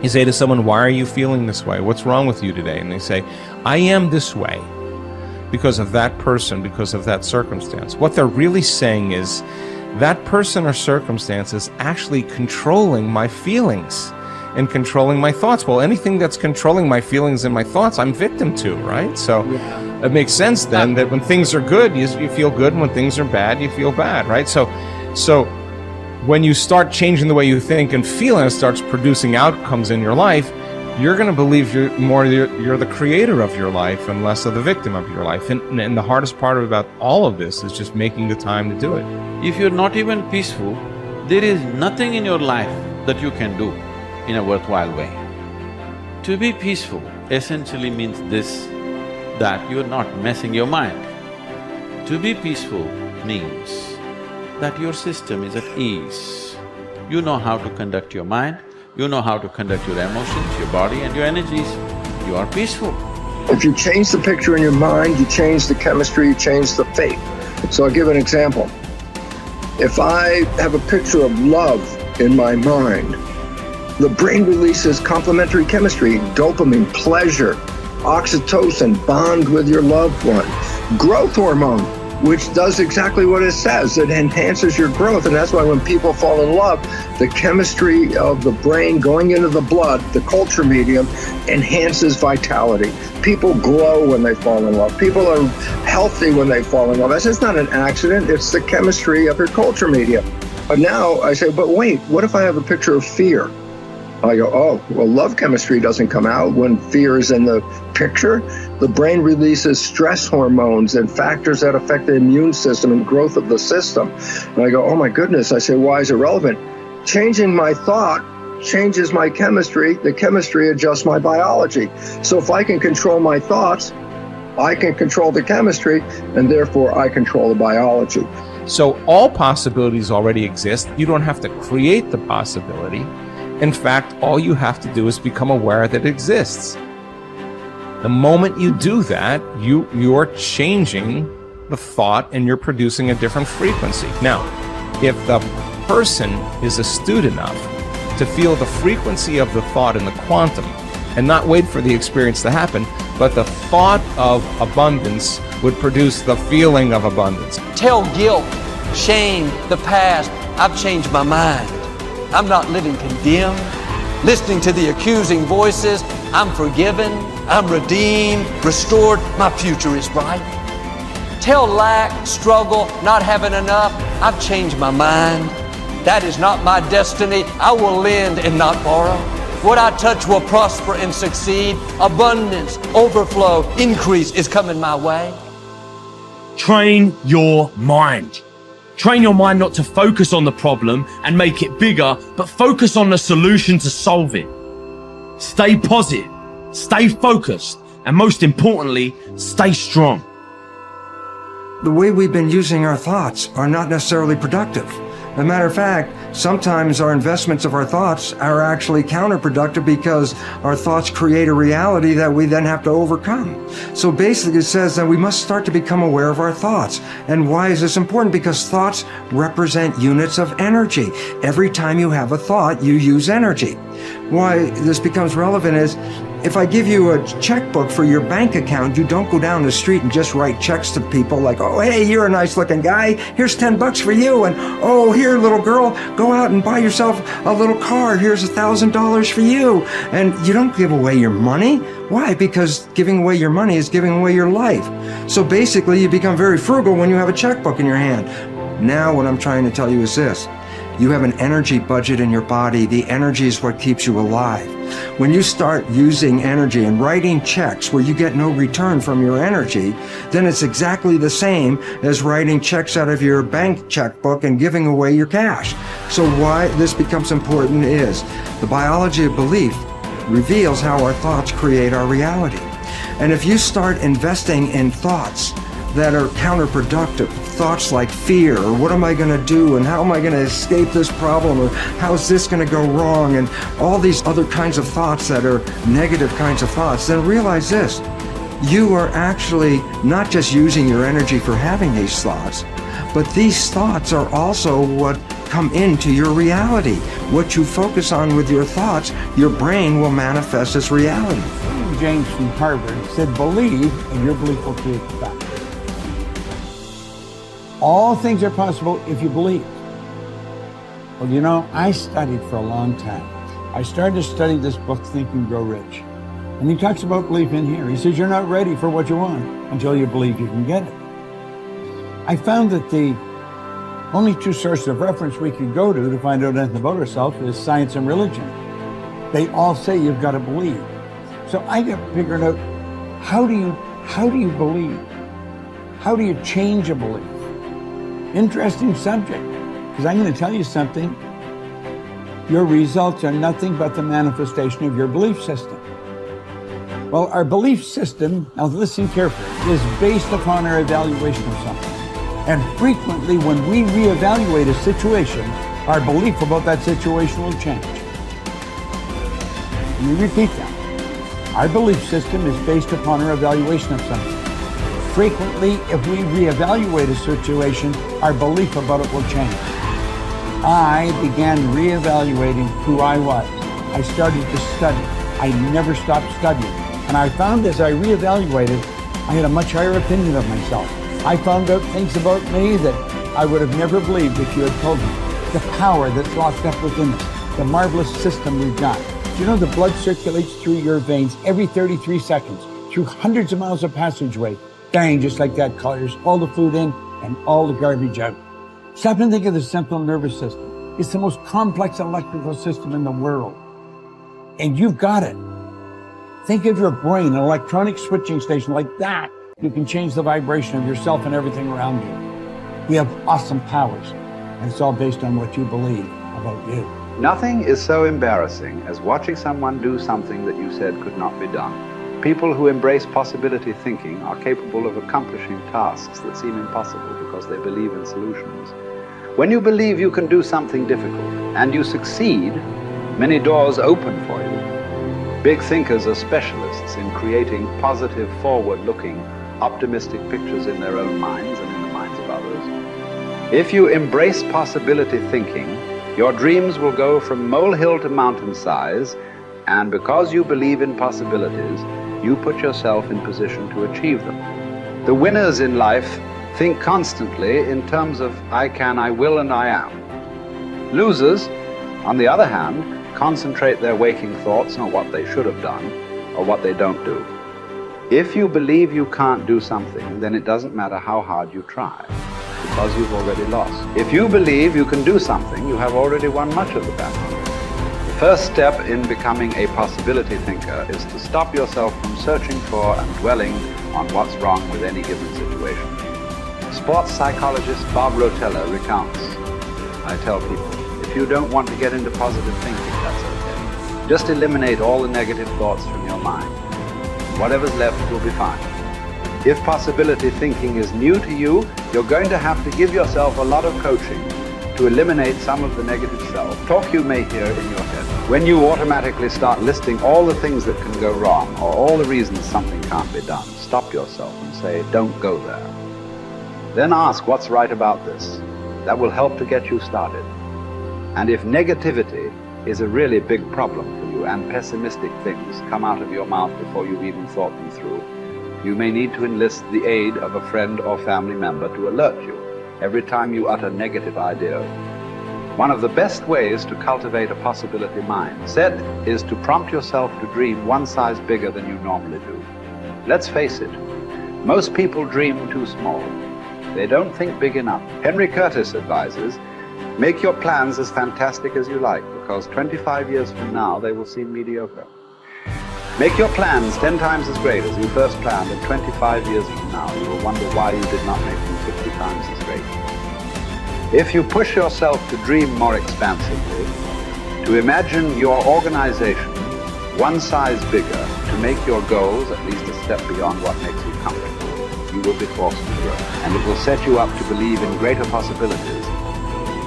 You say to someone, why are you feeling this way? What's wrong with you today? And they say, I am this way because of that person, because of that circumstance. What they're really saying is, that person or circumstance is actually controlling my feelings and controlling my thoughts. Well, anything that's controlling my feelings and my thoughts, I'm victim to, right? So it makes sense then that when things are good, you feel good, and when things are bad, you feel bad, right? So when you start changing the way you think and feel, and it starts producing outcomes in your life, you're going to believe you're the creator of your life and less of the victim of your life. And the hardest part about all of this is just making the time to do it. If you're not even peaceful, there is nothing in your life that you can do in a worthwhile way. To be peaceful essentially means this, that you're not messing your mind. To be peaceful means that your system is at ease. You know how to conduct your mind, you know how to conduct your emotions, your body and your energies. You are peaceful. If you change the picture in your mind, you change the chemistry, you change the fate. So I'll give an example. If I have a picture of love in my mind, the brain releases complementary chemistry, dopamine, pleasure, oxytocin, bond with your loved one, growth hormone, which does exactly what it says. It enhances your growth, and that's why when people fall in love, the chemistry of the brain going into the blood, the culture medium, enhances vitality. People glow when they fall in love. People are healthy when they fall in love. That's not an accident, it's the chemistry of your culture medium. But now I say, but wait, what if I have a picture of fear? I go, oh, well, love chemistry doesn't come out when fear is in the picture. The brain releases stress hormones and factors that affect the immune system and growth of the system. And I go, oh my goodness. I say, why is it relevant? Changing my thought changes my chemistry. The chemistry adjusts my biology. So if I can control my thoughts, I can control the chemistry, and therefore I control the biology. So all possibilities already exist. You don't have to create the possibility. In fact, all you have to do is become aware that it exists. The moment you do that, you're changing the thought and you're producing a different frequency. Now, if the person is astute enough to feel the frequency of the thought in the quantum and not wait for the experience to happen, but the thought of abundance would produce the feeling of abundance. Tell guilt, shame, the past, I've changed my mind. I'm not living condemned. Listening to the accusing voices, I'm forgiven, I'm redeemed, restored, my future is bright. Tell lack, struggle, not having enough, I've changed my mind. That is not my destiny. I will lend and not borrow. What I touch will prosper and succeed. Abundance, overflow, increase is coming my way. Train your mind. Train your mind not to focus on the problem and make it bigger, but focus on the solution to solve it. Stay positive, stay focused, and most importantly, stay strong. The way we've been using our thoughts are not necessarily productive. As a matter of fact, sometimes our investments of our thoughts are actually counterproductive because our thoughts create a reality that we then have to overcome. So basically it says that we must start to become aware of our thoughts. And why is this important? Because thoughts represent units of energy. Every time you have a thought, you use energy. Why this becomes relevant is, if I give you a checkbook for your bank account, you don't go down the street and just write checks to people like, oh, hey, you're a nice looking guy. Here's $10 for you. And, oh, here, little girl, go out and buy yourself a little car. Here's $1,000 for you. And you don't give away your money. Why? Because giving away your money is giving away your life. So basically, you become very frugal when you have a checkbook in your hand. Now, what I'm trying to tell you is this. You have an energy budget in your body. The energy is what keeps you alive. When you start using energy and writing checks where you get no return from your energy, then it's exactly the same as writing checks out of your bank checkbook and giving away your cash. So why this becomes important is the biology of belief reveals how our thoughts create our reality. And if you start investing in thoughts that are counterproductive, thoughts like fear, or what am I going to do, and how am I going to escape this problem, or how's this going to go wrong, and all these other kinds of thoughts that are negative kinds of thoughts, then realize this. You are actually not just using your energy for having these thoughts, But these thoughts are also what come into your reality. What you focus on with your thoughts, your brain will manifest as reality. James from Harvard said, believe and your belief will create the fact. All things are possible if you believe. Well, you know, I studied for a long time. I started to study this book, Think and Grow Rich. And he talks about belief in here. He says you're not ready for what you want until you believe you can get it. I found that the only two sources of reference we could go to find out anything about ourselves is science and religion. They all say you've got to believe. So I got figured out, how do you believe? How do you change a belief? Interesting subject, because I'm going to tell you something. Your results are nothing but the manifestation of your belief system. Well, our belief system, now listen carefully, is based upon our evaluation of something. And frequently when we reevaluate a situation, our belief about that situation will change. Let me repeat that. Our belief system is based upon our evaluation of something. Frequently, if we reevaluate a situation, our belief about it will change. I began reevaluating who I was. I started to study. I never stopped studying. And I found as I reevaluated, I had a much higher opinion of myself. I found out things about me that I would have never believed if you had told me. The power that's locked up within us, the marvelous system we've got. Do you know the blood circulates through your veins every 33 seconds, through hundreds of miles of passageway? Bang, just like that, clears all the food in and all the garbage out. Stop and think of the central nervous system. It's the most complex electrical system in the world. And you've got it. Think of your brain, an electronic switching station like that. You can change the vibration of yourself and everything around you. We have awesome powers, and it's all based on what you believe about you. Nothing is so embarrassing as watching someone do something that you said could not be done. People who embrace possibility thinking are capable of accomplishing tasks that seem impossible because they believe in solutions. When you believe you can do something difficult and you succeed, many doors open for you. Big thinkers are specialists in creating positive, forward-looking, optimistic pictures in their own minds and in the minds of others. If you embrace possibility thinking, your dreams will go from molehill to mountain size, and because you believe in possibilities, you put yourself in position to achieve them. The winners in life think constantly in terms of I can, I will, and I am. Losers, on the other hand, concentrate their waking thoughts on what they should have done or what they don't do. If you believe you can't do something, then it doesn't matter how hard you try, because you've already lost. If you believe you can do something, you have already won much of the battle. The first step in becoming a possibility thinker is to stop yourself from searching for and dwelling on what's wrong with any given situation. Sports psychologist Bob Proctor recounts, I tell people, if you don't want to get into positive thinking, that's okay. Just eliminate all the negative thoughts from your mind. Whatever's left will be fine. If possibility thinking is new to you, you're going to have to give yourself a lot of coaching to eliminate some of the negative self-talk you may hear in your head. When you automatically start listing all the things that can go wrong or all the reasons something can't be done, stop yourself and say, don't go there. Then ask what's right about this. That will help to get you started. And if negativity is a really big problem for you and pessimistic things come out of your mouth before you've even thought them through, you may need to enlist the aid of a friend or family member to alert you every time you utter negative ideas. One of the best ways to cultivate a possibility mindset is to prompt yourself to dream one size bigger than you normally do. Let's face it, most people dream too small. They don't think big enough. Henry Curtis advises, make your plans as fantastic as you like, because 25 years from now they will seem mediocre. Make your plans 10 times as great as you first planned, and 25 years from now you will wonder why you did not make them 50 times as great. If you push yourself to dream more expansively, to imagine your organization one size bigger, to make your goals at least a step beyond what makes you comfortable, you will be forced to grow. And it will set you up to believe in greater possibilities.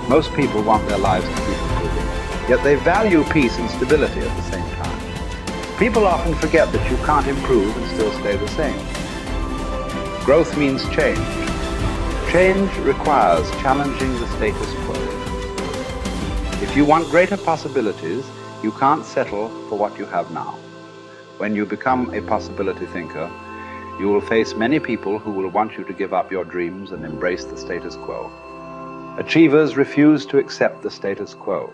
Most people want their lives to keep improving, yet they value peace and stability at the same time. People often forget that you can't improve and still stay the same. Growth means change. Change requires challenging the status quo. If you want greater possibilities, you can't settle for what you have now. When you become a possibility thinker, you will face many people who will want you to give up your dreams and embrace the status quo. Achievers refuse to accept the status quo.